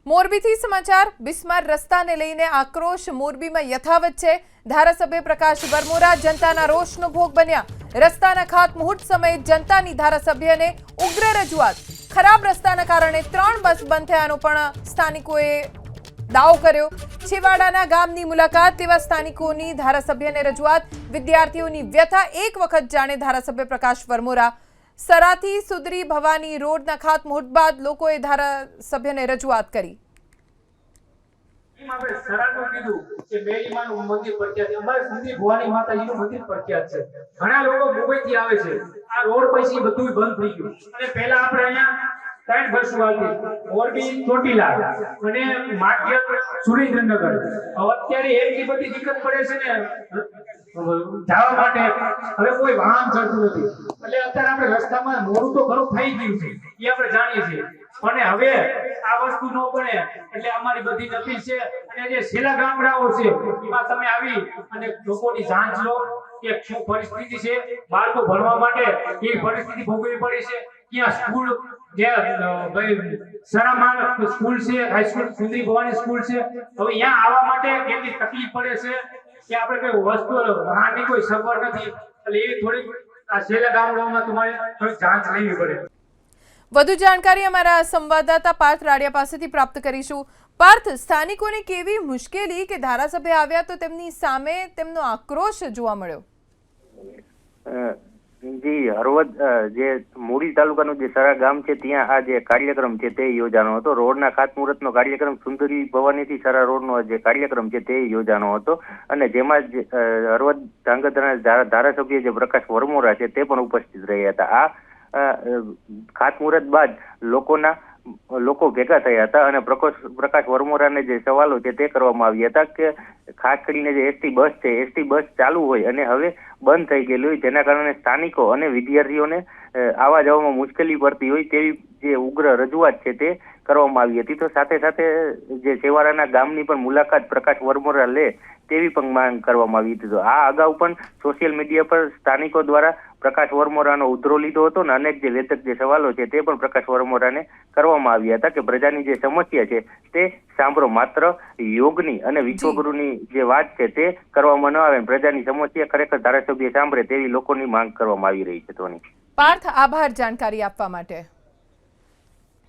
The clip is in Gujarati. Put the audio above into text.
મોરબીથી સમાચાર બિસ્માર રસ્તાને લઈને આક્રોશ મોરબીમાં યથાવત છે। ધારાસભ્ય પ્રકાશ વરમોરા જનતાના રોષનો ભોગ બન્યા। રસ્તાના ખાતમુહૂર્ત સમયે જનતાની ધારાસભ્યને ઉગ્ર રજૂઆત। ખરાબ રસ્તાના કારણે 3 બસ બંધ થયાનો પણ સ્થાનિકોએ દાવો કર્યો। છેવાડાના ગામની મુલાકાત તેવા સ્થાનિકોની ધારાસભ્યને રજૂઆત। વિદ્યાર્થીઓની વ્યથા એક વખત જાણે ધારાસભ્ય પ્રકાશ વરમોરા। સરાથી સુદરી ભવાની રોડના ખાતમુહૂર્ત બાદ લોકોએ ધારાસભ્યને રજૂઆત કરી। ઘણા લોકો મુંબઈથી આવે છે। આ રોડ પછી બધું બંધ થઈ ગયું અને પહેલા આપણે અહીંયા 3 બસો આવતી મોરબી ચોટીલા અને માધ્યમ સુરેન્દ્રનગર। અત્યારે એટલી બધી દિક્કત પડે છે ને જવા માટે, હવે કોઈ વાહન ચડતું નથી। એટલે અત્યારે આપણે રસ્તામાં મોડું તો ઘણું થઈ ગયું છે, એ આપણે જાણીએ છીએ, અને હવે આ વસ્તુ ન બને એટલે અમારી બધી અપીલ છે। અને જે છેલ્લા ગામડાઓ છે એમાં તમે આવી અને લોકોની જાંચ લો કે શું પરિસ્થિતિ છે। બાળકો ભણવા માટે કેવી પરિસ્થિતિ ભોગવવી પડી છે। ત્યાં સ્કૂલ જે ભાઈ સરામાન સ્કૂલ છે, હાઈસ્કૂલ સુંદરી ભવાની સ્કૂલ છે, હવે અહીંયા આવવા માટે કેટલી તકલીફ પડે છે કે આપણે કોઈ વસ્તુ વાહનની કોઈ સગવડ નથી। એટલે એવી થોડી આ છેલ્લા ગામડાઓમાં તમારે થોડી જાંચ લેવી પડે। વધુ જાણકારી અમારા સંવાદદાતા પાર્થ રાડિયા પાસેથી પ્રાપ્ત કરીશું। પાર્થ, સ્થાનિકોને કેવી મુશ્કેલી કે ધારાસભ્ય આવ્યા તો તેમની સામે તેમનો આક્રોશ જોવા મળ્યો? જી, હળવદ જે મૂડી તાલુકાનું જે સરા ગામ છે ત્યાં આ જે કાર્યક્રમ છે તે યોજાનો હતો। રોડના ખાતમુહૂર્તનો કાર્યક્રમ સુંદરી ભવાનીથી સરા રોડનો જે કાર્યક્રમ છે તે યોજાનો હતો અને જેમાં હળવદ ધાંગધ્રાના ધારાસભ્ય જે પ્રકાશ વરમોરા છે તે પણ ઉપસ્થિત રહ્યા હતા। આ ખાતમુહૂર્ત બાદ લોકો ભેગા થયા હતા અને પ્રકાશ વરમોરાને જે સવાલો છે તે કરવામાં આવ્યા હતા કે ખાસ કરીને જે એસટી બસ ચાલુ હોય અને હવે બંધ થઈ ગયેલી હોય, જેના કારણે સ્થાનિકો અને વિદ્યાર્થીઓને આવવા જવામાં મુશ્કેલી પડતી હોય તેવી જે ઉગ્ર રજૂઆત છે તે કરવામાં આવી હતી। તો સાથે સાથે જે છેવાડાના ગામની પણ મુલાકાત પ્રકાશ વરમોરા લે તેવી પણ માંગ કરવામાં આવી હતી। તો આ અગાઉ પણ સોશિયલ મીડિયા પર સ્થાનિકો દ્વારા પ્રકાશ વરમોરાનો ઉધરો લીધો હતો અને અનેક જે વેધક જે સવાલો છે તે પણ પ્રકાશ વરમોરાને કરવામાં આવ્યા હતા કે પ્રજાની જે સમસ્યા છે તે સાંભળો, માત્ર યોગની અને વિશ્વગુરુની જે વાત છે તે કરવામાં ન આવે, પ્રજાની સમસ્યા ખરેખર ધારાસભ્ય સાંભળે તેવી લોકોની માંગ કરવામાં આવી રહી છે। પાર્થ, આભાર જાણકારી આપવા માટે।